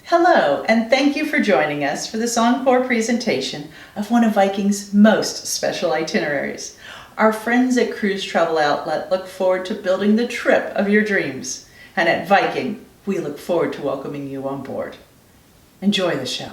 Hello, and thank you for joining us for this encore presentation of one of Viking's most special itineraries. Our friends at Cruise Travel Outlet look forward to building the trip of your dreams. And at Viking, we look forward to welcoming you on board. Enjoy the show.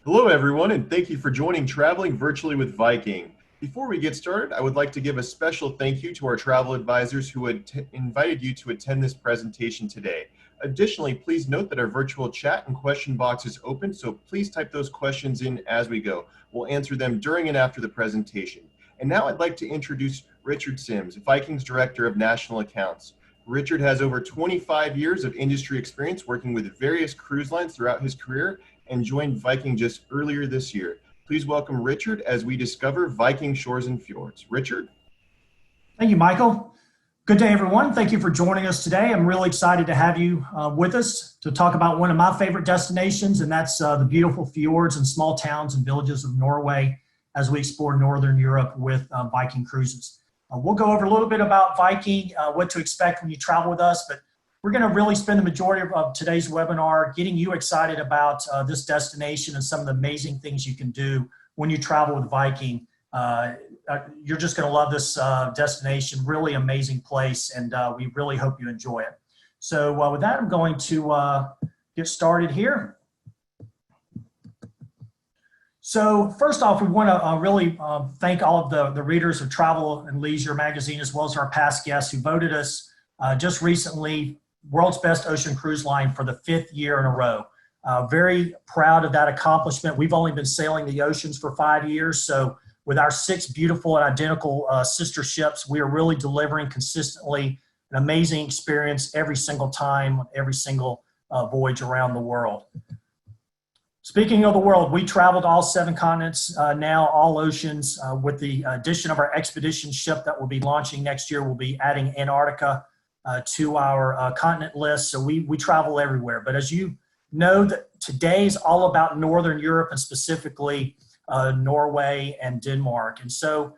Hello, everyone, and thank you for joining Traveling Virtually with Viking. Before we get started, I would like to give a special thank you to our travel advisors who had invited you to attend this presentation today. Additionally, please note that our virtual chat and question box is open, so please type those questions in as we go. We'll answer them during and after the presentation. And now I'd like to introduce Richard Sims, Viking's Director of National Accounts. Richard has over 25 years of industry experience working with various cruise lines throughout his career and joined Viking just earlier this year. Please welcome Richard as we discover Viking shores and fjords. Richard? Thank you, Michael. Good day, everyone. Thank you for joining us today. I'm really excited to have you with us to talk about one of my favorite destinations, and that's the beautiful fjords and small towns and villages of Norway as we explore Northern Europe with Viking cruises. We'll go over a little bit about Viking, what to expect when you travel with us, but we're going to really spend the majority of today's webinar getting you excited about this destination and some of the amazing things you can do when you travel with Viking. You're just going to love this destination, really amazing place, and we really hope you enjoy it. So with that, I'm going to get started here. So first off, we want to really thank all of the readers of Travel and Leisure magazine, as well as our past guests who voted us just recently World's Best Ocean Cruise Line for the 5th year in a row. Very proud of that accomplishment. We've only been sailing the oceans for 5 years, so with our 6 beautiful and identical sister ships, we are really delivering consistently an amazing experience every single time, every single voyage around the world. Speaking of the world, we traveled all 7 continents, now all oceans. With the addition of our expedition ship that will be launching next year, we'll be adding Antarctica to our continent list. So we travel everywhere. But as you know, that today is all about Northern Europe and specifically Norway and Denmark. And so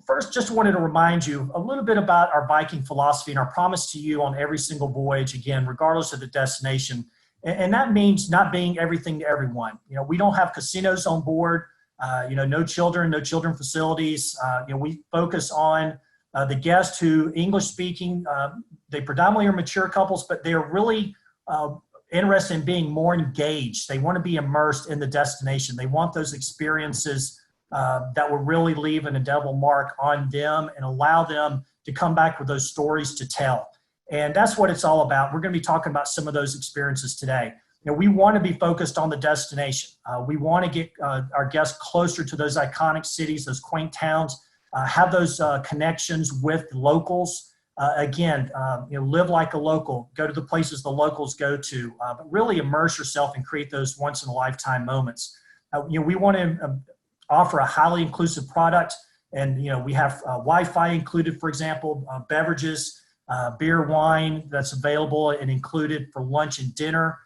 first, just wanted to remind you a little bit about our Viking philosophy and our promise to you on every single voyage, again, regardless of the destination. And that means not being everything to everyone. You know, we don't have casinos on board, no children facilities. We focus on the guests who English speaking, they predominantly are mature couples, but they are really interested in being more engaged. They want to be immersed in the destination. They want those experiences that will really leave an indelible mark on them and allow them to come back with those stories to tell. And that's what it's all about. We're going to be talking about some of those experiences today. We want to be focused on the destination. We want to get our guests closer to those iconic cities, those quaint towns, have those connections with locals. Live like a local, go to the places the locals go to, but really immerse yourself and create those once in a lifetime moments. We want to offer a highly inclusive product, and we have Wi-Fi included, for example, beverages, beer, wine that's available and included for lunch and dinner.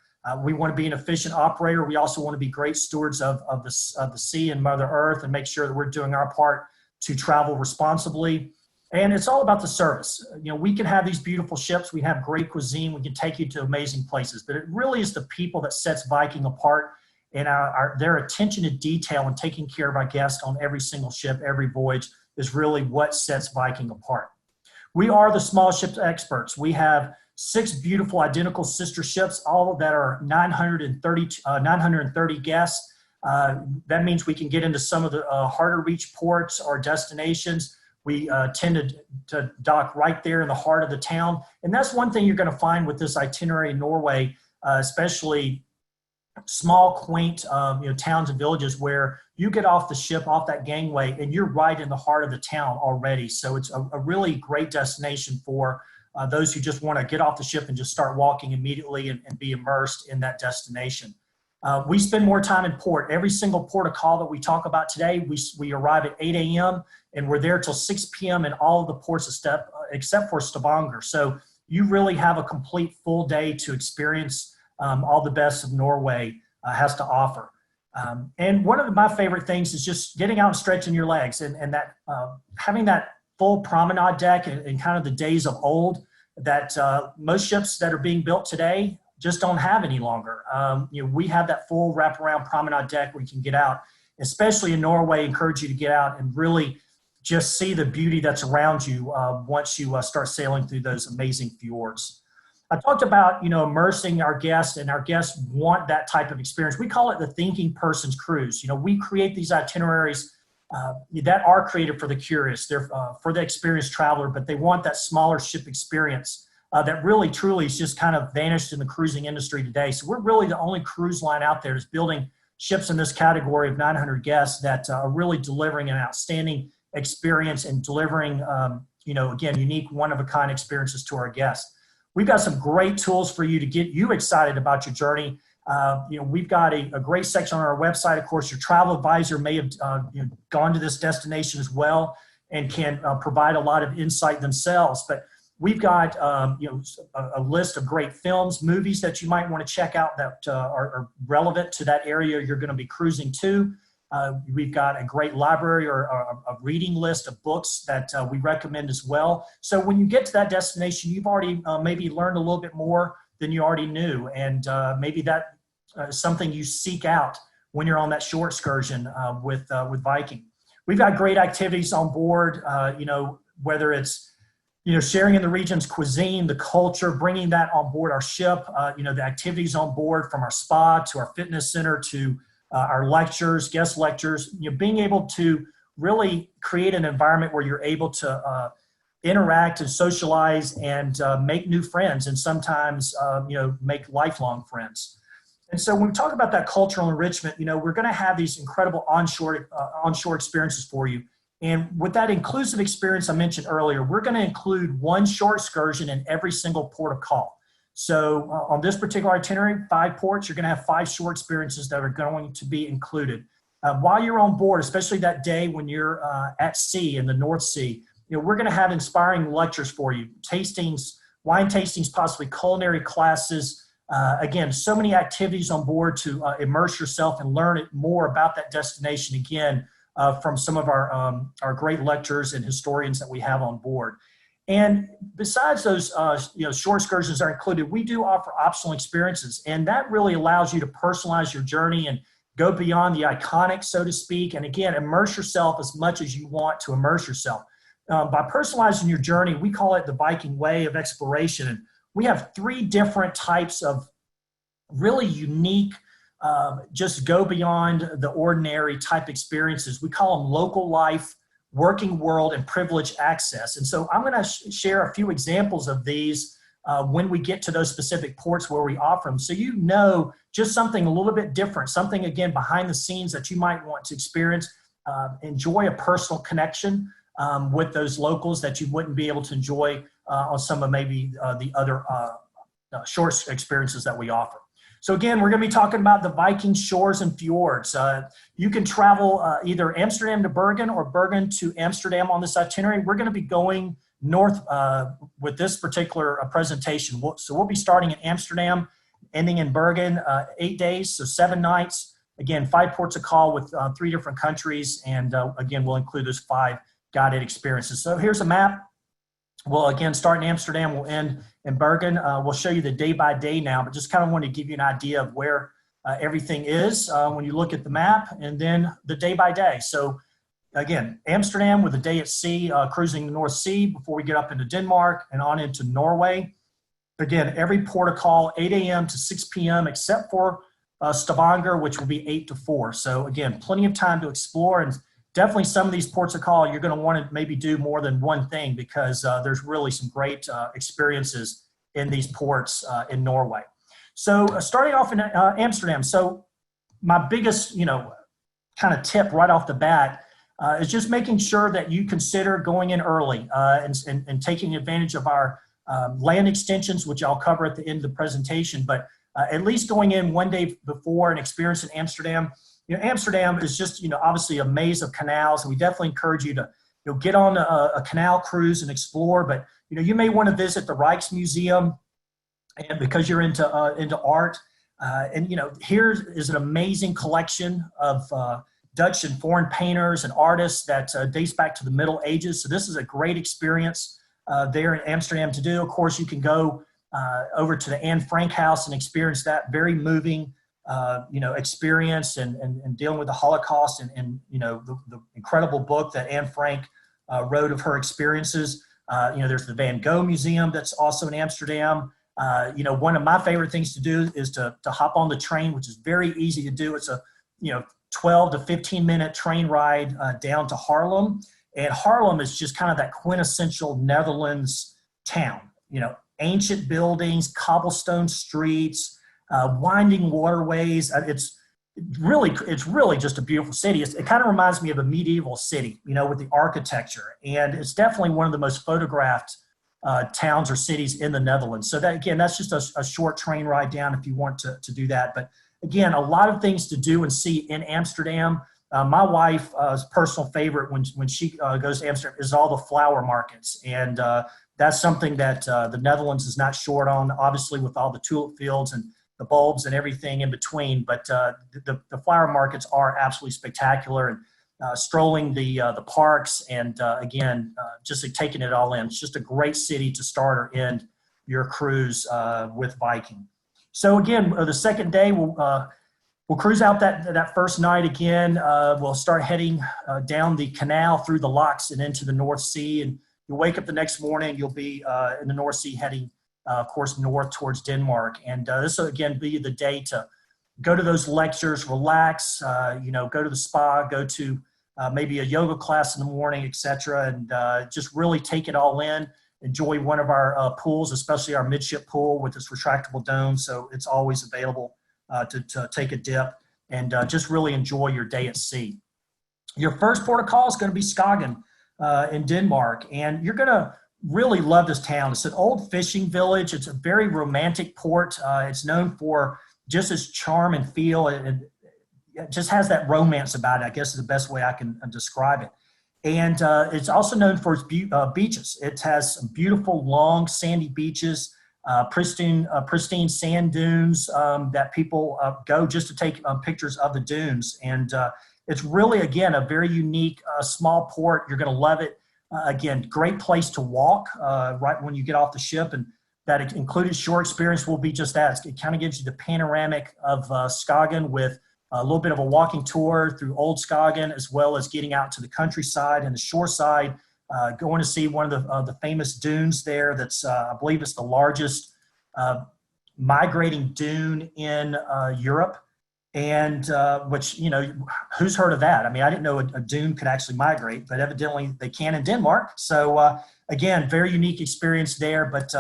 We want to be an efficient operator. We also want to be great stewards of the sea and Mother Earth and make sure that we're doing our part to travel responsibly. And it's all about the service. We can have these beautiful ships. We have great cuisine. We can take you to amazing places. But it really is the people that sets Viking apart, and their attention to detail and taking care of our guests on every single ship, every voyage is really what sets Viking apart. We are the small ships experts. We have 6 beautiful identical sister ships, all that are 930 guests. That means we can get into some of the harder reach ports or destinations. We tend to dock right there in the heart of the town. And that's one thing you're going to find with this itinerary in Norway, especially small, quaint towns and villages where you get off the ship, off that gangway, and you're right in the heart of the town already. So it's a really great destination for those who just want to get off the ship and just start walking immediately and be immersed in that destination. We spend more time in port. Every single port of call that we talk about today, we arrive at 8 a.m. and we're there till 6 p.m. in all of the ports except for Stavanger. So you really have a complete full day to experience all the best of Norway has to offer. And one of my favorite things is just getting out and stretching your legs and that having that full promenade deck in kind of the days of old. that most ships that are being built today just don't have any longer. We have that full wraparound promenade deck where you can get out, especially in Norway. Encourage you to get out and really just see the beauty that's around you once you start sailing through those amazing fjords. I talked about, immersing our guests, and our guests want that type of experience. We call it the thinking person's cruise. We create these itineraries that are created for the curious. They're for the experienced traveler, but they want that smaller ship experience that really, truly is just kind of vanished in the cruising industry today. So we're really the only cruise line out there that's building ships in this category of 900 guests that are really delivering an outstanding experience and delivering, again, unique, one-of-a-kind experiences to our guests. We've got some great tools for you to get you excited about your journey. We've got a great section on our website. Of course, your travel advisor may have gone to this destination as well and can provide a lot of insight themselves. But we've got a list of great films, movies that you might want to check out that are relevant to that area you're going to be cruising to. We've got a great library or a reading list of books that we recommend as well. So when you get to that destination, you've already maybe learned a little bit more than you already knew. And maybe that is something you seek out when you're on that shore excursion with Viking. We've got great activities on board, whether it's sharing in the region's cuisine, the culture, bringing that on board our ship, the activities on board from our spa to our fitness center to our lectures, guest lectures, being able to really create an environment where you're able to interact and socialize and make new friends, and sometimes, make lifelong friends. And so when we talk about that cultural enrichment, we're going to have these incredible onshore experiences for you. And with that inclusive experience I mentioned earlier, we're going to include one shore excursion in every single port of call. So on this particular itinerary, 5 ports, you're going to have 5 shore experiences that are going to be included. While you're on board, especially that day when you're at sea in the North Sea, we're going to have inspiring lectures for you, tastings, wine tastings, possibly culinary classes. Again, so many activities on board to immerse yourself and learn more about that destination again from some of our great lecturers and historians that we have on board. And besides those, shore excursions are included, we do offer optional experiences, and that really allows you to personalize your journey and go beyond the iconic, so to speak, and again, immerse yourself as much as you want to immerse yourself. By personalizing your journey, we call it the Viking way of exploration. And we have 3 different types of really unique, just go beyond the ordinary type experiences. We call them local life, working world, and privileged access. And so I'm going to share a few examples of these when we get to those specific ports where we offer them. So just something a little bit different, something, again, behind the scenes that you might want to experience, enjoy a personal connection with those locals that you wouldn't be able to enjoy on some of maybe the other short experiences that we offer. So again, we're going to be talking about the Viking shores and fjords. You can travel either Amsterdam to Bergen or Bergen to Amsterdam on this itinerary. We're going to be going north with this particular presentation. So we'll be starting in Amsterdam, ending in Bergen, 8 days, so 7 nights. Again, 5 ports of call with 3 different countries. And again, we'll include those 5 guided experiences. So here's a map. We'll again start in Amsterdam, we'll end in Bergen. We'll show you the day by day now, but just kind of want to give you an idea of where everything is when you look at the map, and then the day by day. So again, Amsterdam with a day at sea, cruising the North Sea before we get up into Denmark and on into Norway. Again, every port of call, 8 a.m. to 6 p.m., except for Stavanger, which will be 8 to 4. So again, plenty of time to explore, and definitely some of these ports of call, you're going to want to maybe do more than one thing because there's really some great experiences in these ports in Norway. So starting off in Amsterdam. So my biggest, kind of tip right off the bat is just making sure that you consider going in early and taking advantage of our land extensions, which I'll cover at the end of the presentation, but at least going in one day before and experiencing Amsterdam. Amsterdam is just, obviously a maze of canals, and we definitely encourage you to, get on a canal cruise and explore. But, you may want to visit the Rijksmuseum, and because you're into art. Here is an amazing collection of Dutch and foreign painters and artists that dates back to the Middle Ages. So this is a great experience there in Amsterdam to do. Of course, you can go over to the Anne Frank house and experience that very moving, experience and dealing with the Holocaust and the incredible book that Anne Frank wrote of her experiences. There's the Van Gogh Museum that's also in Amsterdam. One of my favorite things to do is to hop on the train, which is very easy to do. It's a 12 to 15 minute train ride down to Haarlem. And Haarlem is just kind of that quintessential Netherlands town. Ancient buildings, cobblestone streets, winding waterways. It's really just a beautiful city. It kind of reminds me of a medieval city, with the architecture. And it's definitely one of the most photographed towns or cities in the Netherlands. So that's just a short train ride down if you want to do that. But again, a lot of things to do and see in Amsterdam. My wife's personal favorite when she goes to Amsterdam is all the flower markets. And that's something that the Netherlands is not short on, obviously, with all the tulip fields and the bulbs and everything in between. But the flower markets are absolutely spectacular. And strolling the parks and, just taking it all in. It's just a great city to start or end your cruise with Viking. So again, the second day, we'll cruise out that first night again. We'll start heading down the canal through the locks and into the North Sea. And you'll wake up the next morning, you'll be in the North Sea heading, of course, north towards Denmark. And this will, again, be the day to go to those lectures, relax, go to the spa, go to maybe a yoga class in the morning, etc., and just really take it all in. Enjoy one of our pools, especially our midship pool with its retractable dome. So it's always available to take a dip and just really enjoy your day at sea. Your first port of call is going to be Skagen in Denmark, and you're going to really love this town. It's an old fishing village. It's a very romantic port. It's known for just its charm and feel. It just has that romance about it, I guess is the best way I can describe it. And it's also known for its beaches. It has some beautiful, long, sandy beaches, pristine sand dunes that people go just to take pictures of the dunes. And it's really, again, a very unique small port. You're going to love it. Again, great place to walk right when you get off the ship. And that included shore experience will be just that. It kind of gives you the panoramic of Skagen with a little bit of a walking tour through Old Skagen, as well as getting out to the countryside and the shore side, going to see one of the famous dunes there. That's, I believe it's the largest migrating dune in Europe. And which, who's heard of that? I mean, I didn't know a dune could actually migrate, but evidently they can in Denmark. So again, very unique experience there. But,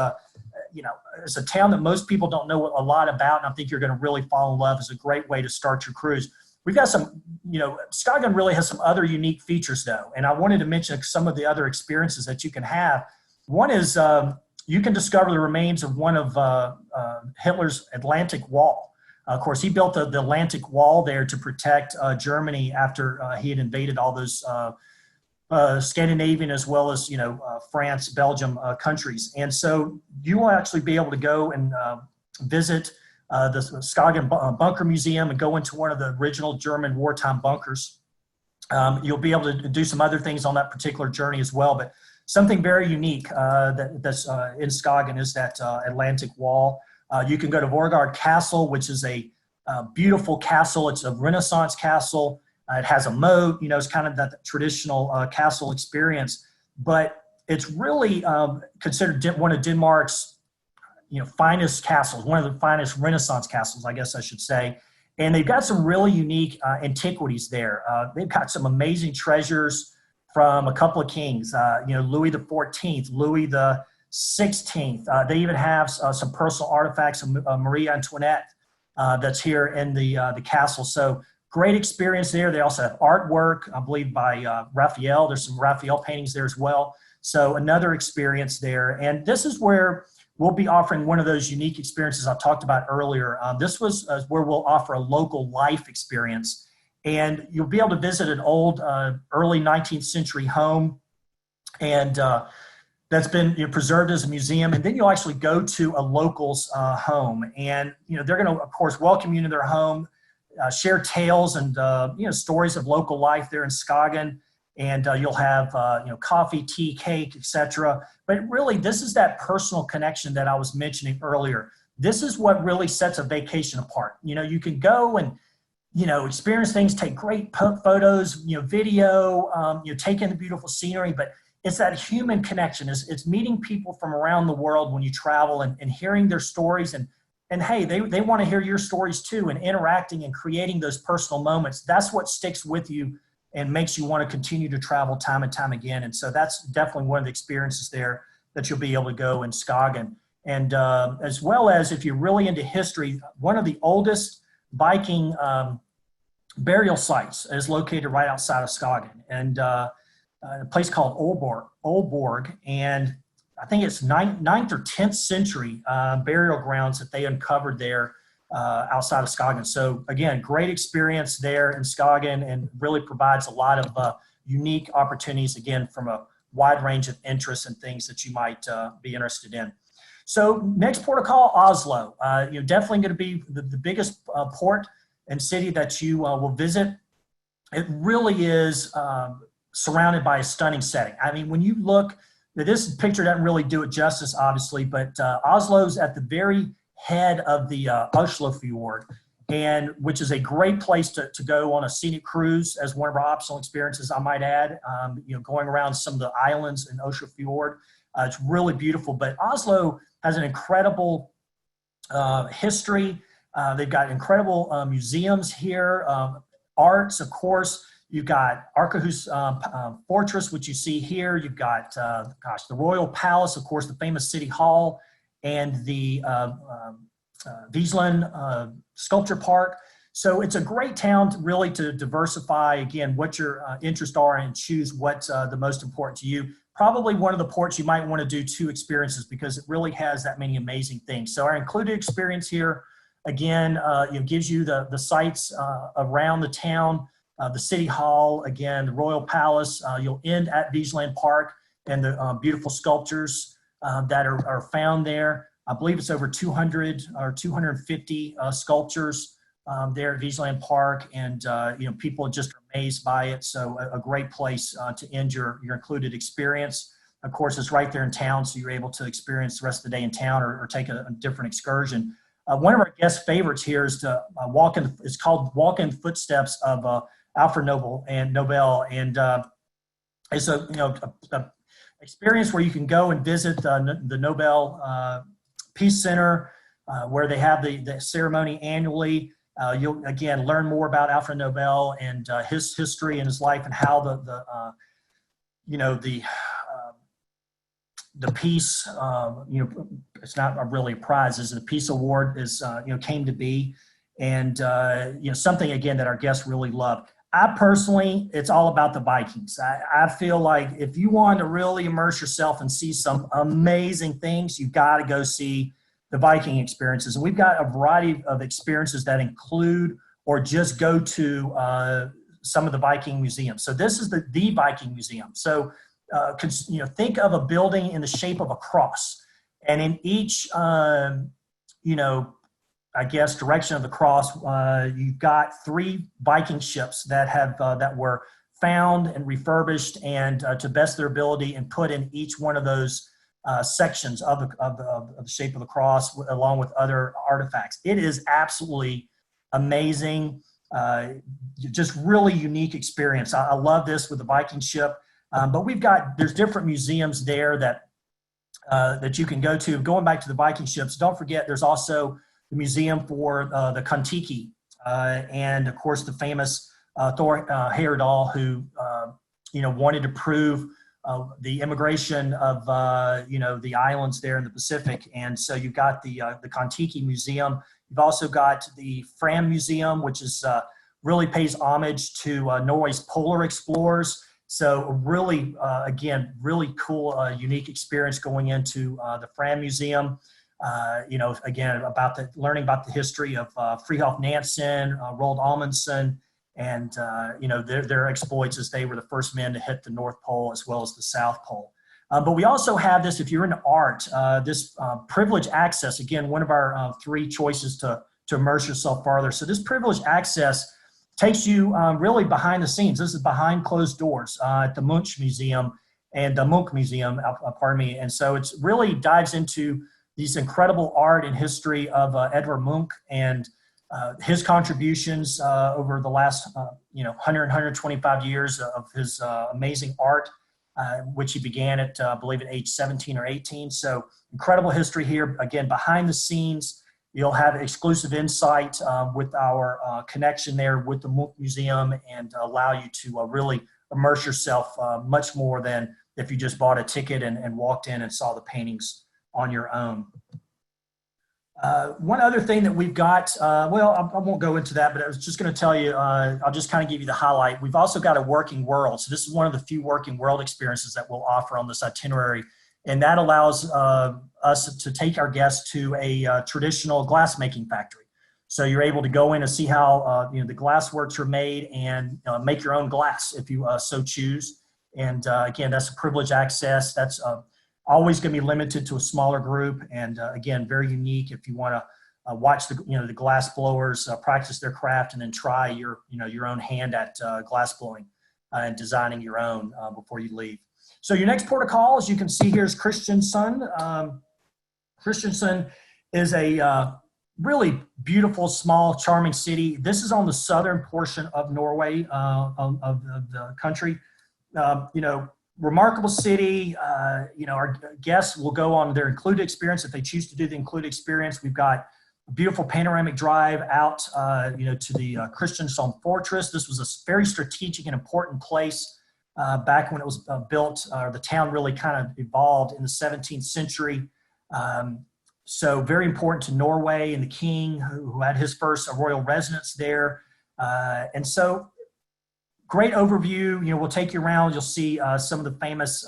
it's a town that most people don't know a lot about, and I think you're going to really fall in love. It's a great way to start your cruise. We've got some, Skagen really has some other unique features, though, and I wanted to mention some of the other experiences that you can have. One is you can discover the remains of one of Hitler's Atlantic Wall. Of course, he built the Atlantic Wall there to protect Germany after he had invaded all those Scandinavian as well as, France, Belgium countries. And so you will actually be able to go and visit the Skagen Bunker Museum and go into one of the original German wartime bunkers. You'll be able to do some other things on that particular journey as well. But something very unique that's in Skagen is that Atlantic Wall. You can go to Vorgard Castle, which is a beautiful castle. It's a Renaissance castle. It has a moat, it's kind of that traditional castle experience, but it's really considered one of Denmark's, finest castles, one of the finest Renaissance castles, I guess I should say. And they've got some really unique antiquities there. They've got some amazing treasures from a couple of kings, Louis the 14th, Louis the 16th. They even have some personal artifacts of Marie Antoinette that's here in the castle. So great experience there. They also have artwork, I believe, by Raphael. There's some Raphael paintings there as well. So another experience there. And this is where we'll be offering one of those unique experiences I talked about earlier. This was where we'll offer a local life experience. And you'll be able to visit an old, early 19th century home. And that's been preserved as a museum. And then you'll actually go to a local's home. And, they're going to, of course, welcome you into their home. Share tales and stories of local life there in Skagen, and you'll have coffee, tea, cake, etc. But really, this is that personal connection that I was mentioning earlier. This is what really sets a vacation apart. You can go and experience things, take great photos, video, take in the beautiful scenery, but it's that human connection. It's meeting people from around the world when you travel and hearing their stories and hey, they want to hear your stories too, and interacting and creating those personal moments. That's what sticks with you and makes you want to continue to travel time and time again. And so that's definitely one of the experiences there that you'll be able to go in Skagen. And as well as if you're really into history, one of the oldest Viking burial sites is located right outside of Skagen, and a place called Olborg, and I think it's 9th or 10th century burial grounds that they uncovered there outside of Skagen. So again, great experience there in Skagen, and really provides a lot of unique opportunities, again, from a wide range of interests and things that you might be interested in. So next port of call, Oslo. Definitely going to be the biggest port and city that you will visit. It really is surrounded by a stunning setting. I mean, when you look, this picture doesn't really do it justice, obviously, but Oslo's at the very head of the Oslo Fjord, and which is a great place to go on a scenic cruise as one of our optional experiences, I might add. Going around some of the islands in Oslo Fjord. It's really beautiful, but Oslo has an incredible history. They've got incredible museums here, arts, of course. You've got Akershus Fortress, which you see here. You've got, the Royal Palace, of course, the famous City Hall, and the Vigeland Sculpture Park. So it's a great town to diversify, again, what your interests are and choose what's the most important to you. Probably one of the ports you might want to do 2 experiences because it really has that many amazing things. So our included experience here, again, gives you the sights around the town, the City Hall, again, the Royal Palace. You'll end at Vigeland Park and the beautiful sculptures that are found there. I believe it's over 200 or 250 sculptures there at Vigeland Park, and people just are amazed by it. So a great place to end your included experience. Of course, it's right there in town, so you're able to experience the rest of the day in town or take a different excursion. One of our guest favorites here is to it's called Walk in Footsteps of Alfred Nobel, and it's a experience where you can go and visit the Nobel Peace Center, where they have the ceremony annually. You'll again learn more about Alfred Nobel and his history and his life, and how the peace, it's not really a prize, it's the Peace Award came to be, and something again that our guests really love. I personally, it's all about the Vikings. I feel like if you want to really immerse yourself and see some amazing things, you've got to go see the Viking experiences. And we've got a variety of experiences that include or just go to some of the Viking museums. So this is the Viking Museum. So think of a building in the shape of a cross, and in each direction of the cross, you've got 3 Viking ships that were found and refurbished and to best their ability, and put in each one of those sections of the shape of the cross, along with other artifacts. It is absolutely amazing, just really unique experience. I love this with the Viking ship, but there's different museums there that you can go to. Going back to the Viking ships, don't forget there's also the museum for the Kon-Tiki, and of course the famous Thor Heyerdahl, who wanted to prove the immigration of the islands there in the Pacific. And so you've got the Kon-Tiki Museum. You've also got the Fram Museum, which is really pays homage to Norway's polar explorers. So really, again, really cool, unique experience going into the Fram Museum. Again, learning about the history of Fridtjof Nansen, Roald Amundsen, and their exploits as they were the first men to hit the North Pole as well as the South Pole. But we also have this, if you're into art, this privileged access, again, one of our 3 choices to immerse yourself farther. So this privileged access takes you really behind the scenes. This is behind closed doors at the Munch Museum and the Munch Museum, pardon me. And so it's really dives into these incredible art and history of Edvard Munch and his contributions over the last 125 years of his amazing art, which he began at, I believe, at age 17 or 18. So incredible history here. Again, behind the scenes, you'll have exclusive insight with our connection there with the Munch Museum and allow you to really immerse yourself much more than if you just bought a ticket and walked in and saw the paintings on your own. One other thing that we've got, well, I won't go into that, but I was just going to tell you, I'll just kind of give you the highlight. We've also got a working world. So this is one of the few working world experiences that we'll offer on this itinerary. And that allows us to take our guests to a traditional glassmaking factory. So you're able to go in and see how the glass works are made and make your own glass if you so choose. And again, that's a privileged access. That's always going to be limited to a smaller group, and again, very unique if you want to watch the glass blowers practice their craft and then try your own hand at glass blowing and designing your own before you leave. So your next port of call, as you can see here, is Kristiansand. Kristiansand is a really beautiful, small, charming city. This is on the southern portion of Norway, of the country. Remarkable city. Our guests will go on their included experience if they choose to do the included experience. We've got a beautiful panoramic drive out, to the Kristiansand Fortress. This was a very strategic and important place back when it was built. The town really kind of evolved in the 17th century. So very important to Norway and the king who had his first royal residence there. And so great overview. We'll take you around. You'll see some of the famous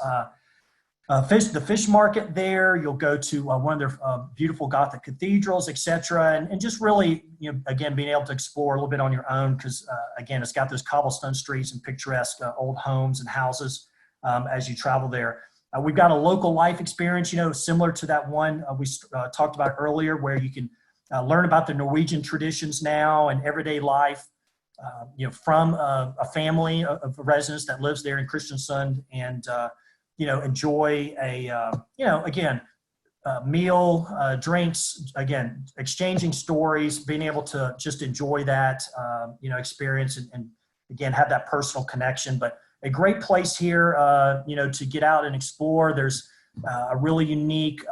the fish market there. You'll go to one of their beautiful Gothic cathedrals, etc. And just really, again, being able to explore a little bit on your own because, again, it's got those cobblestone streets and picturesque old homes and houses as you travel there. We've got a local life experience, similar to that one we talked about earlier, where you can learn about the Norwegian traditions now and everyday life. From a family of residents that lives there in Kristiansand and, enjoy a meal, drinks, again, exchanging stories, being able to just enjoy that, experience and again, have that personal connection. But a great place here, to get out and explore. There's a really unique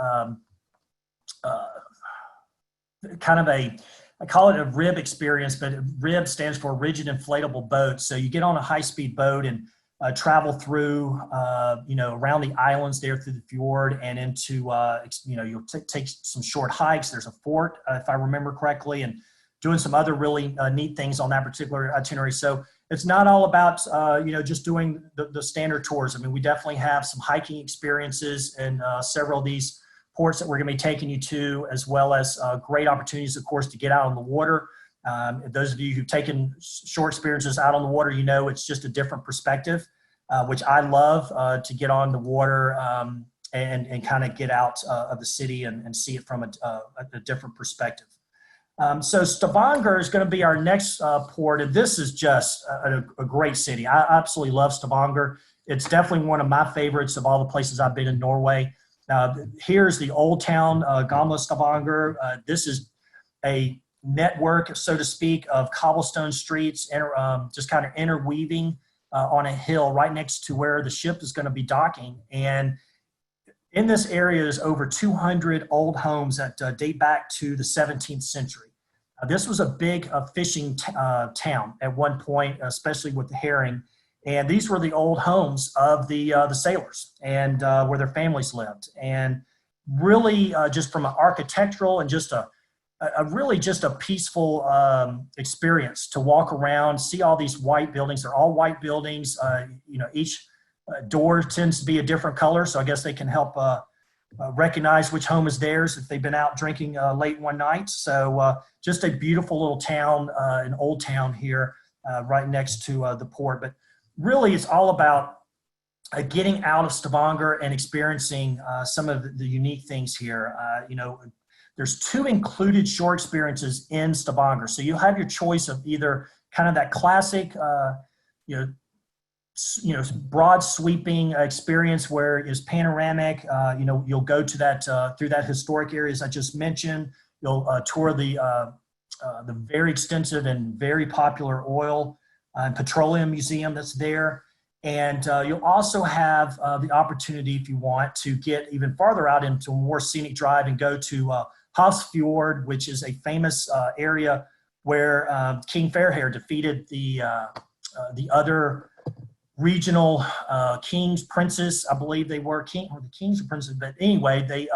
kind of I call it a RIB experience, but RIB stands for rigid inflatable boat. So you get on a high-speed boat and travel through, around the islands there through the fjord and into, you'll take some short hikes. There's a fort, if I remember correctly, and doing some other really neat things on that particular itinerary. So it's not all about, just doing the standard tours. I mean, we definitely have some hiking experiences and several of these ports that we're going to be taking you to, as well as great opportunities, of course, to get out on the water. Those of you who've taken short experiences out on the water, it's just a different perspective, which I love, to get on the water and kind of get out of the city and see it from a different perspective. So Stavanger is going to be our next port, and this is just a great city. I absolutely love Stavanger. It's definitely one of my favorites of all the places I've been in Norway. Here's the old town, Gamla Stavanger. This is a network, so to speak, of cobblestone streets, just kind of interweaving on a hill right next to where the ship is going to be docking. And in this area, there's over 200 old homes that date back to the 17th century. This was a big fishing town at one point, especially with the herring. And these were the old homes of the sailors and where their families lived. And really just from an architectural and just a peaceful experience to walk around, see all these white buildings. They're all white buildings. Each door tends to be a different color. So I guess they can help recognize which home is theirs if they've been out drinking late one night. So just a beautiful little town, an old town here right next to the port. But really, it's all about getting out of Stavanger and experiencing some of the unique things here. There's 2 included shore experiences in Stavanger. So you'll have your choice of either kind of that classic, you know, broad sweeping experience where it's panoramic. You'll go to that through that historic areas I just mentioned. You'll tour the very extensive and very popular oil and petroleum museum that's there. And you'll also have the opportunity, if you want, to get even farther out into a more scenic drive and go to Fjord, which is a famous area where King Fairhair defeated the other regional kings, princes, I believe they were the kings or princes, but anyway, they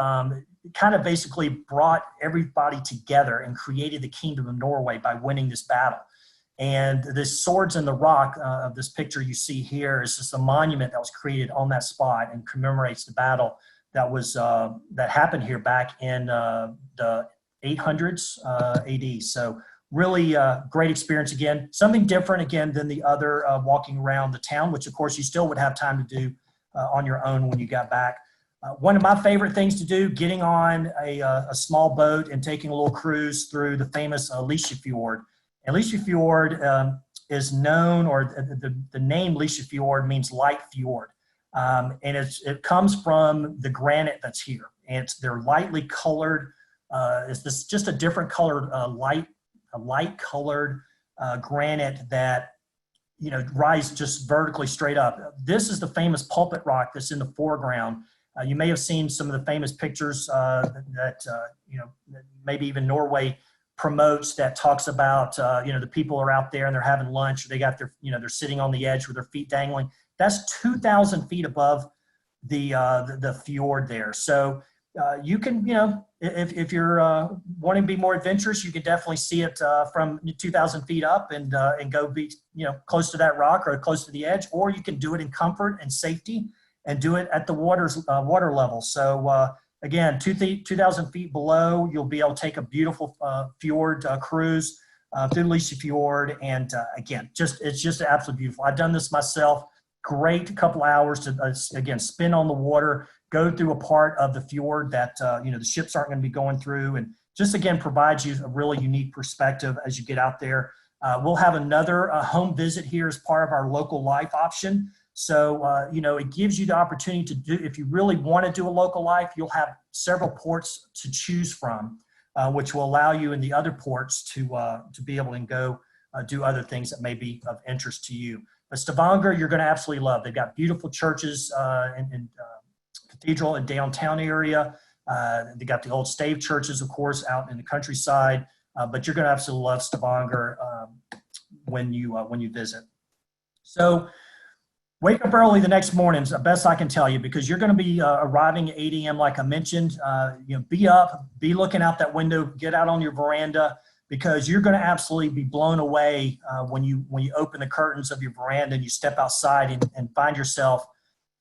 kind of basically brought everybody together and created the kingdom of Norway by winning this battle. And this Swords in the Rock of this picture you see here is just a monument that was created on that spot and commemorates the battle that happened here back in the 800s AD. So really great experience again, something different again than the other walking around the town, which of course you still would have time to do on your own when you got back. One of my favorite things to do, getting on a small boat and taking a little cruise through the famous Fjord. And Fjord is known, or the name Fjord means light fjord. And it comes from the granite that's here. And they're lightly colored. It's this just a different colored light colored granite that rise just vertically straight up. This is the famous pulpit rock that's in the foreground. You may have seen some of the famous pictures that maybe even Norway promotes, that talks about the people are out there and they're having lunch, or they got their they're sitting on the edge with their feet dangling. That's 2,000 feet above the fjord there. So you can, if you're wanting to be more adventurous, you can definitely see it from 2,000 feet up and go be, close to that rock or close to the edge, or you can do it in comfort and safety and do it at the water level. So again, 2,000 feet below, you'll be able to take a beautiful fjord cruise through Fjord. And again, it's just absolutely beautiful. I've done this myself. Great couple hours to, again, spin on the water, go through a part of the fjord that, the ships aren't going to be going through, and just, again, provides you a really unique perspective as you get out there. We'll have another home visit here as part of our local life option. So, it gives you the opportunity to do, if you really want to do a local life, you'll have several ports to choose from, which will allow you in the other ports to be able to go do other things that may be of interest to you. But Stavanger, you're going to absolutely love. They've got beautiful churches and cathedral and downtown area. They got the old stave churches, of course, out in the countryside. But you're going to absolutely love Stavanger when you visit. So wake up early the next morning, is the best I can tell you, because you're going to be arriving at 8 a.m. like I mentioned. Be up, be looking out that window, get out on your veranda, because you're going to absolutely be blown away when you open the curtains of your veranda and you step outside and find yourself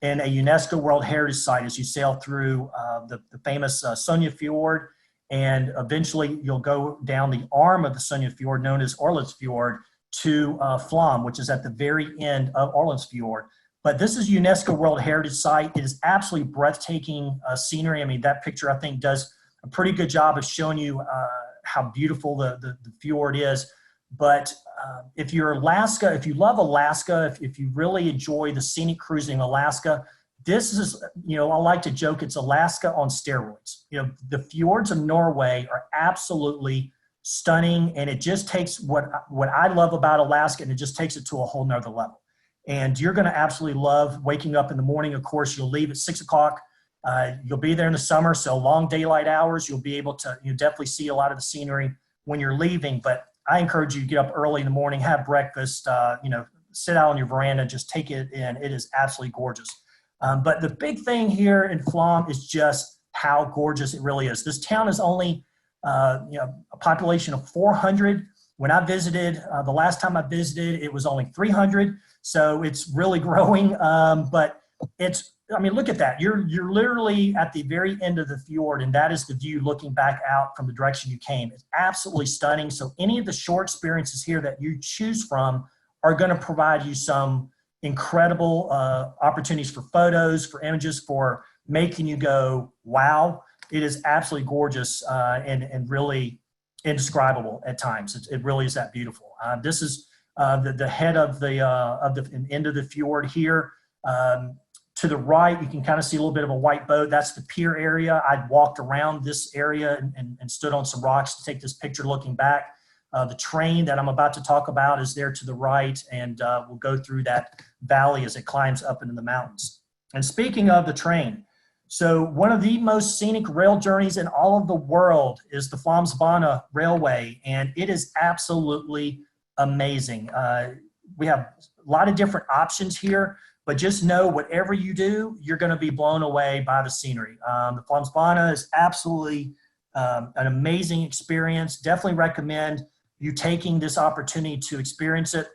in a UNESCO World Heritage Site as you sail through the famous Sonja Fjord, and eventually you'll go down the arm of the Sonja Fjord known as Fjord to Flåm, which is at the very end of Fjord. But this is UNESCO World Heritage Site. It is absolutely breathtaking scenery. I mean, that picture, I think, does a pretty good job of showing you how beautiful the fjord is. But if you love Alaska, if you really enjoy the scenic cruising in Alaska, this is, I like to joke, it's Alaska on steroids. The fjords of Norway are absolutely stunning, and it just takes what I love about Alaska, and it just takes it to a whole nother level. And you're going to absolutely love waking up in the morning. Of course, you'll leave at 6 o'clock. You'll be there in the summer, so long daylight hours. You'll be able to definitely see a lot of the scenery when you're leaving. But I encourage you to get up early in the morning, have breakfast, sit out on your veranda, just take it in. It is absolutely gorgeous. But the big thing here in Flåm is just how gorgeous it really is. This town is only a population of 400. When I visited, the last time I visited, it was only 300. So it's really growing. But look at that. You're literally at the very end of the fjord, and that is the view looking back out from the direction you came. It's absolutely stunning. So any of the shore experiences here that you choose from are going to provide you some incredible opportunities for photos, for images, for making you go, wow. it is absolutely gorgeous and really indescribable at times. It really is that beautiful. This is the head of the end of the fjord here. To the right, you can kind of see a little bit of a white boat. That's the pier area. I'd walked around this area and stood on some rocks to take this picture looking back. The train that I'm about to talk about is there to the right, and we'll go through that valley as it climbs up into the mountains. And speaking of the train, so one of the most scenic rail journeys in all of the world is the Flam Railway, and it is absolutely amazing. We have a lot of different options here, but just know whatever you do, you're going to be blown away by the scenery. The Flåm is absolutely an amazing experience. Definitely recommend you taking this opportunity to experience it.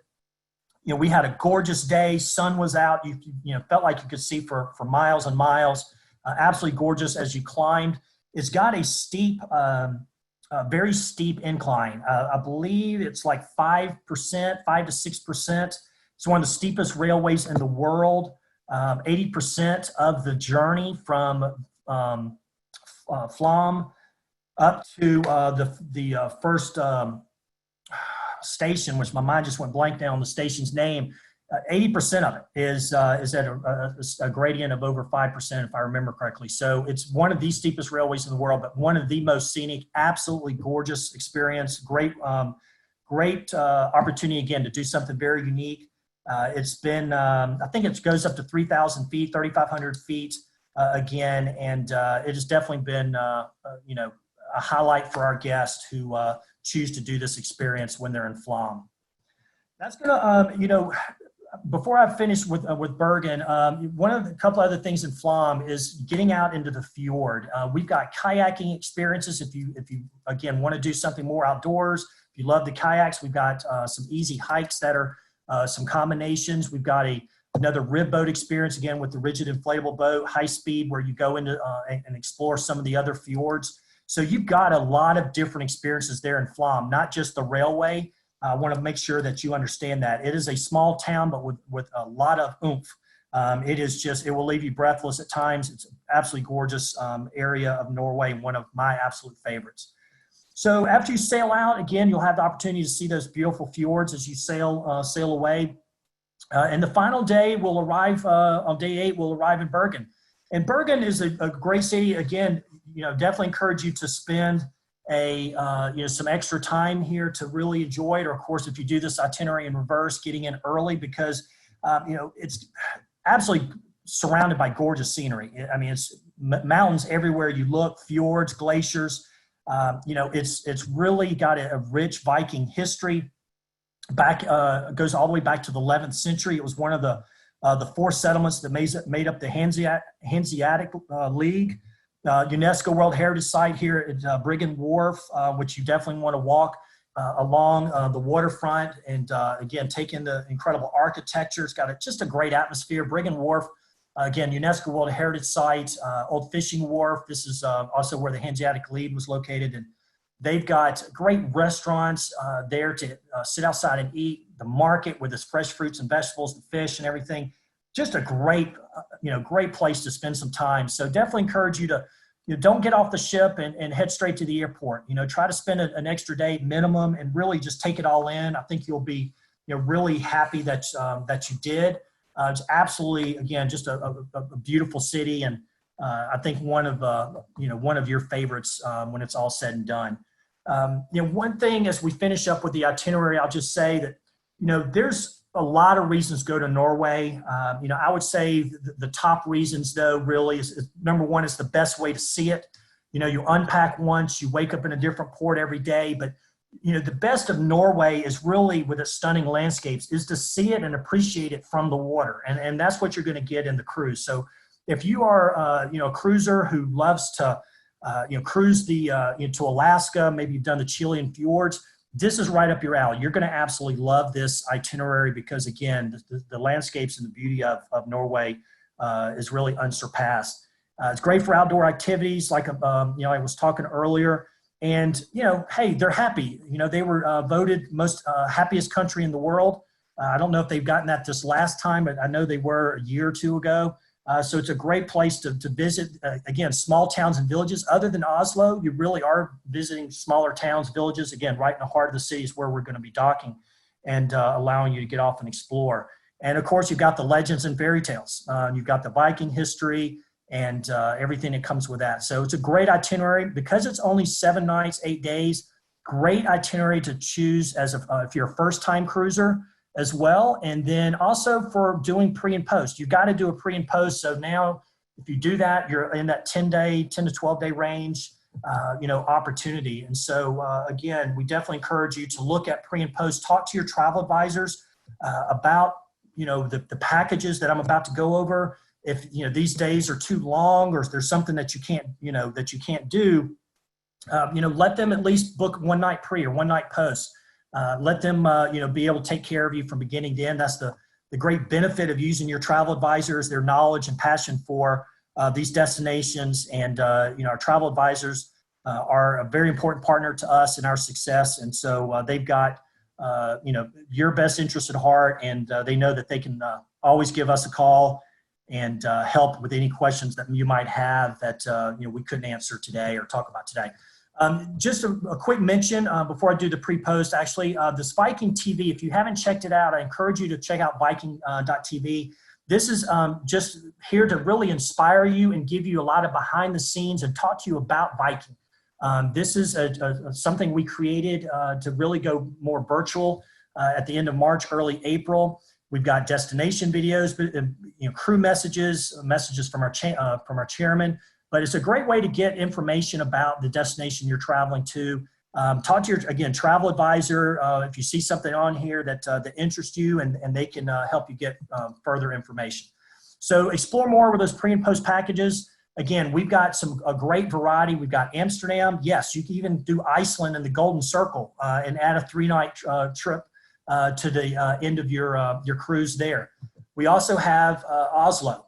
You know, we had a gorgeous day. Sun was out. You know, felt like you could see for miles and miles. Absolutely gorgeous as you climbed. It's got a steep, very steep incline. I believe it's like 5%, 5 to 6%. It's one of the steepest railways in the world. 80% of the journey from Flåm up to the first station, which my mind just went blank now on the station's name. 80% of it is at a gradient of over 5%, if I remember correctly. So it's one of the steepest railways in the world, but one of the most scenic, absolutely gorgeous experience. Great opportunity again to do something very unique. It's been, I think it goes up to 3,000 feet, 3,500 feet again, and it has definitely been, you know, a highlight for our guests who choose to do this experience when they're in Flåm. That's gonna, you know, before I finish with Bergen, one of the couple other things in Flåm is getting out into the fjord. We've got kayaking experiences. If you again want to do something more outdoors, if you love the kayaks, we've got some easy hikes that are some combinations. We've got another rib boat experience, again, with the rigid inflatable boat, high speed, where you go into and explore some of the other fjords. So you've got a lot of different experiences there in Flåm, not just the railway. I want to make sure that you understand that. It is a small town, but with a lot of oomph. It will leave you breathless at times. It's an absolutely gorgeous area of Norway, one of my absolute favorites. So after you sail out, again, you'll have the opportunity to see those beautiful fjords as you sail away. And the final day will arrive, on day 8, we'll arrive in Bergen. And Bergen is a great city. Again, you know, definitely encourage you to spend you know, some extra time here to really enjoy it. Or of course, if you do this itinerary in reverse, getting in early, because, you know, it's absolutely surrounded by gorgeous scenery. I mean, it's mountains everywhere you look, fjords, glaciers. You know, it's really got a rich Viking history. Goes all the way back to the 11th century. It was one of the 4 settlements that made up the Hanseatic League. UNESCO World Heritage Site here at Bergen Wharf, which you definitely want to walk along the waterfront and again, take in the incredible architecture. It's got just a great atmosphere. Bergen Wharf, again, UNESCO World Heritage Site, old fishing wharf. This is also where the Hanseatic League was located. And they've got great restaurants there to sit outside and eat. The market with its fresh fruits and vegetables, the fish and everything. Just a great, you know, great place to spend some time. So definitely encourage you to, you know, don't get off the ship and head straight to the airport. You know, try to spend an extra day minimum and really just take it all in. I think you'll be, you know, really happy that you did. It's absolutely, again, just a beautiful city, and I think one of your favorites when it's all said and done. You know, one thing as we finish up with the itinerary, I'll just say that, you know, there's a lot of reasons to go to Norway. You know, I would say the top reasons, though, really is number one, is the best way to see it. You know, you unpack once, you wake up in a different port every day, but you know, the best of Norway is really, with its stunning landscapes, is to see it and appreciate it from the water. And that's what you're going to get in the cruise. So if you are, you know, a cruiser who loves to, you know, cruise to Alaska, maybe you've done the Chilean fjords, this is right up your alley. You're going to absolutely love this itinerary because, again, the landscapes and the beauty of Norway is really unsurpassed. It's great for outdoor activities, like, you know, I was talking earlier. And, you know, hey, they're happy. You know, they were voted most happiest country in the world. I don't know if they've gotten that this last time, but I know they were a year or two ago. So it's a great place to visit. Again, small towns and villages. Other than Oslo, you really are visiting smaller towns, villages. Again, right in the heart of the city is where we're going to be docking and allowing you to get off and explore. And of course, you've got the legends and fairy tales. You've got the Viking history and everything that comes with that. So it's a great itinerary. Because it's only 7 nights, 8 days, great itinerary to choose as if you're a first-time cruiser as well. And then also for doing pre and post. You've got to do a pre and post. So now if you do that, you're in that 10 to 12 day range, opportunity. And so again, we definitely encourage you to look at pre and post, talk to your travel advisors about, the packages that I'm about to go over. If, these days are too long, or if there's something that you can't do, let them at least book 1 night pre or 1 night post. Let them, be able to take care of you from beginning to end. That's the great benefit of using your travel advisors, their knowledge and passion for these destinations. And, our travel advisors are a very important partner to us in our success. And so they've got, your best interest at heart, and they know that they can always give us a call and help with any questions that you might have that, we couldn't answer today or talk about today. Just a quick mention before I do the pre-post, actually, this Viking TV, if you haven't checked it out, I encourage you to check out Viking.tv. This is just here to really inspire you and give you a lot of behind the scenes and talk to you about Viking. This is something we created to really go more virtual at the end of March, early April. We've got destination videos, crew messages from our chairman. But it's a great way to get information about the destination you're traveling to. Talk to your, travel advisor if you see something on here that interests you, and they can help you get further information. So explore more with those pre and post packages. Again, we've got a great variety. We've got Amsterdam. Yes, you can even do Iceland and the Golden Circle and add a 3-night trip to the end of your cruise there. We also have Oslo.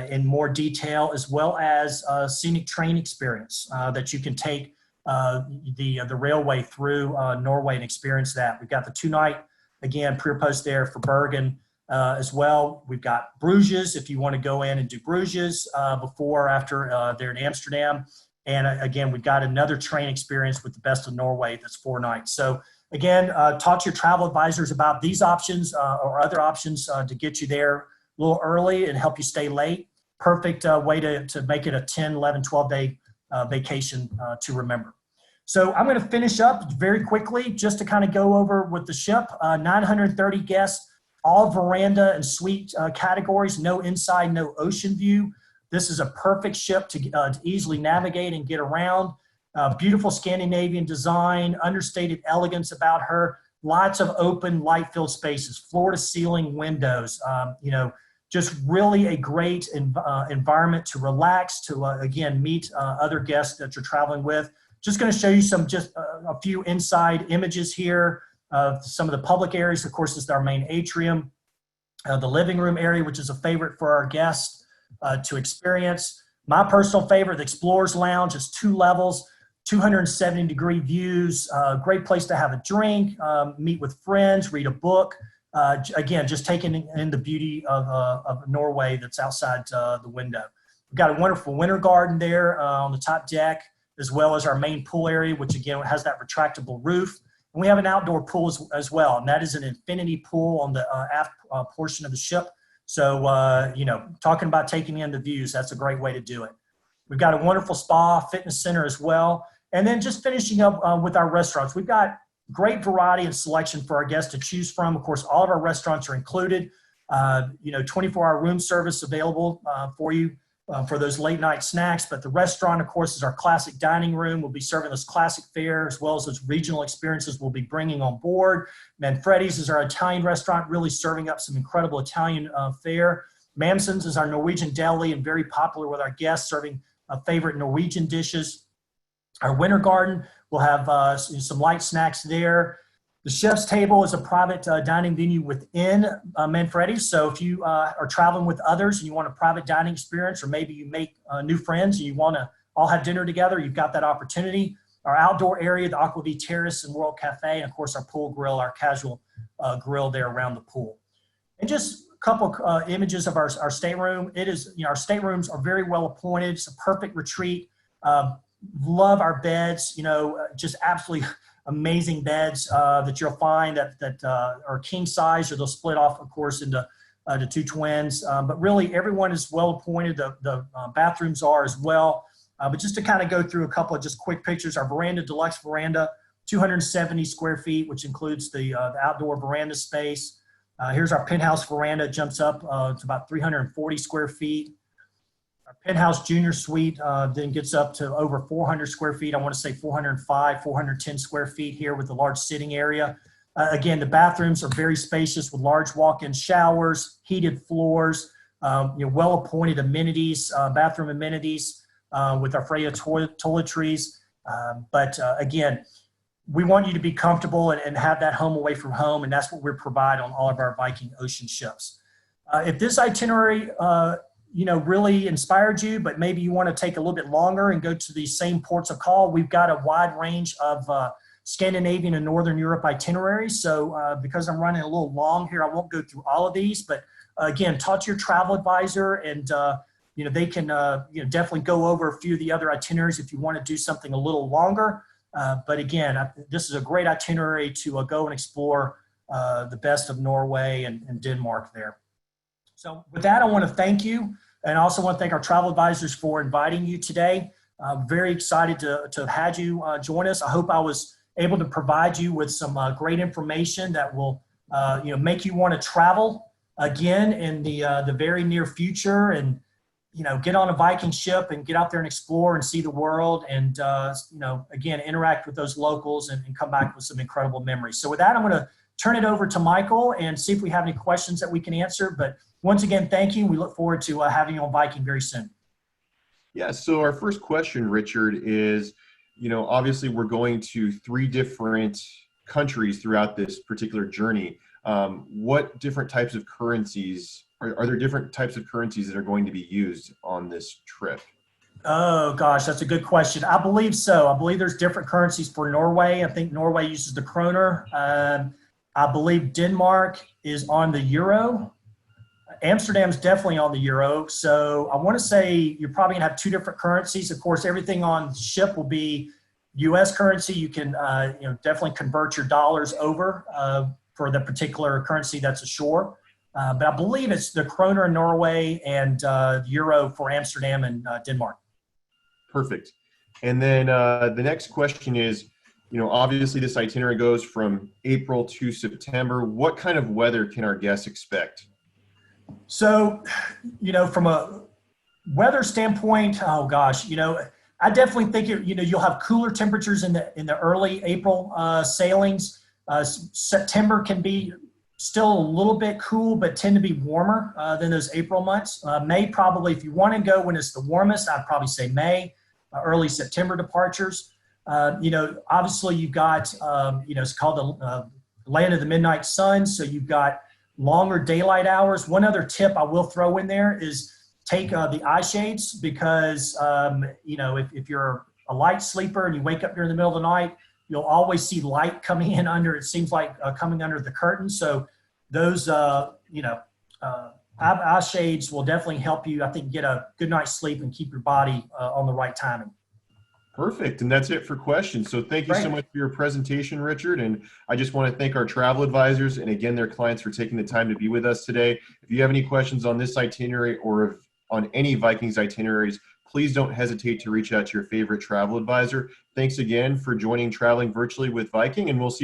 In more detail, as well as a scenic train experience that you can take the railway through Norway and experience that. We've got the 2-night, again, pre or post there for Bergen as well. We've got Bruges, if you want to go in and do Bruges before or after they're in Amsterdam. And again, we've got another train experience with the best of Norway that's 4 nights. So again, talk to your travel advisors about these options or other options to get you there a little early and help you stay late. Perfect way to make it a 10, 11, 12-day vacation to remember. So I'm going to finish up very quickly just to kind of go over with the ship. 930 guests, all veranda and suite categories, no inside, no ocean view. This is a perfect ship to easily navigate and get around. Beautiful Scandinavian design, understated elegance about her. Lots of open light-filled spaces, floor-to-ceiling windows, just really a great environment to relax, to, again, meet other guests that you're traveling with. Just going to show you a few inside images here of some of the public areas. Of course, this is our main atrium, the living room area, which is a favorite for our guests to experience. My personal favorite, the Explorer's Lounge, is 2 levels. 270-degree views, great place to have a drink, meet with friends, read a book. Again, just taking in the beauty of Norway that's outside the window. We've got a wonderful winter garden there on the top deck, as well as our main pool area, which again has that retractable roof. And we have an outdoor pool as well, and that is an infinity pool on the aft portion of the ship. So, talking about taking in the views, that's a great way to do it. We've got a wonderful spa, fitness center as well. And then just finishing up with our restaurants. We've got great variety and selection for our guests to choose from. Of course, all of our restaurants are included. 24-hour room service available for you for those late night snacks. But the restaurant, of course, is our classic dining room. We'll be serving those classic fare as well as those regional experiences we'll be bringing on board. Manfredi's is our Italian restaurant, really serving up some incredible Italian fare. Mamsen's is our Norwegian deli and very popular with our guests, serving favorite Norwegian dishes. Our winter garden will have some light snacks there. The chef's table is a private dining venue within Manfredi's. So if you are traveling with others and you want a private dining experience, or maybe you make new friends and you want to all have dinner together, you've got that opportunity. Our outdoor area, the Aquavit Terrace and World Cafe, and of course our pool grill, our casual grill there around the pool. And just couple images of our stateroom. It is, our staterooms are very well appointed. It's a perfect retreat. Love our beds, just absolutely amazing beds that you'll find that are king size, or they'll split off, of course, into the two twins. But really, everyone is well appointed. The bathrooms are as well. But just to kind of go through a couple of just quick pictures, our veranda, deluxe veranda, 270 square feet, which includes the outdoor veranda space. Here's our penthouse veranda. It jumps up to about 340 square feet. Our penthouse junior suite then gets up to over 400 square feet. I want to say 405, 410 square feet here with the large sitting area. Again, the bathrooms are very spacious with large walk-in showers, heated floors, well-appointed amenities, bathroom amenities with our Freya toiletries. But again, we want you to be comfortable and have that home away from home, and that's what we provide on all of our Viking Ocean ships. If this itinerary, really inspired you, but maybe you want to take a little bit longer and go to these same ports of call, we've got a wide range of Scandinavian and Northern Europe itineraries. So because I'm running a little long here, I won't go through all of these, but again, talk to your travel advisor, and they can definitely go over a few of the other itineraries if you want to do something a little longer. But again, this is a great itinerary to go and explore the best of Norway and Denmark there. So with that, I want to thank you, and I also want to thank our travel advisors for inviting you today. I'm very excited to have had you join us. I hope I was able to provide you with some great information that will make you want to travel again in the very near future, and get on a Viking ship and get out there and explore and see the world, and again, interact with those locals and come back with some incredible memories. So with that, I'm going to turn it over to Michael and see if we have any questions that we can answer. But once again, thank you. We look forward to having you on Viking very soon. Yeah, so our first question, Richard, is, obviously we're going to 3 different countries throughout this particular journey. What different types of currencies, are there different types of currencies that are going to be used on this trip? Oh gosh, that's a good question. I believe so. I believe there's different currencies for Norway. I think Norway uses the kroner. I believe Denmark is on the euro. Amsterdam's definitely on the euro. So I want to say you're probably gonna have 2 different currencies. Of course, everything on the ship will be US currency. You can definitely convert your dollars over for the particular currency that's ashore. But I believe it's the kroner in Norway and the euro for Amsterdam and Denmark. Perfect. And then the next question is, obviously this itinerary goes from April to September. What kind of weather can our guests expect? So, from a weather standpoint, oh gosh, I definitely think you'll have cooler temperatures in the early April sailings. September can be still a little bit cool, but tend to be warmer than those April months. May probably, if you want to go when it's the warmest, I'd probably say May, early September departures. Obviously you've got, it's called the land of the midnight sun. So you've got longer daylight hours. One other tip I will throw in there is take the eye shades, because, if you're a light sleeper and you wake up during the middle of the night, you'll always see light coming in under, it seems like coming under the curtain. So those, eye shades will definitely help you, I think, get a good night's sleep and keep your body on the right timing. Perfect. And that's it for questions. So thank you so much for your presentation, Richard. And I just want to thank our travel advisors and again, their clients for taking the time to be with us today. If you have any questions on this itinerary or on any Vikings itineraries, please don't hesitate to reach out to your favorite travel advisor. Thanks again for joining Traveling Virtually with Viking, and we'll see you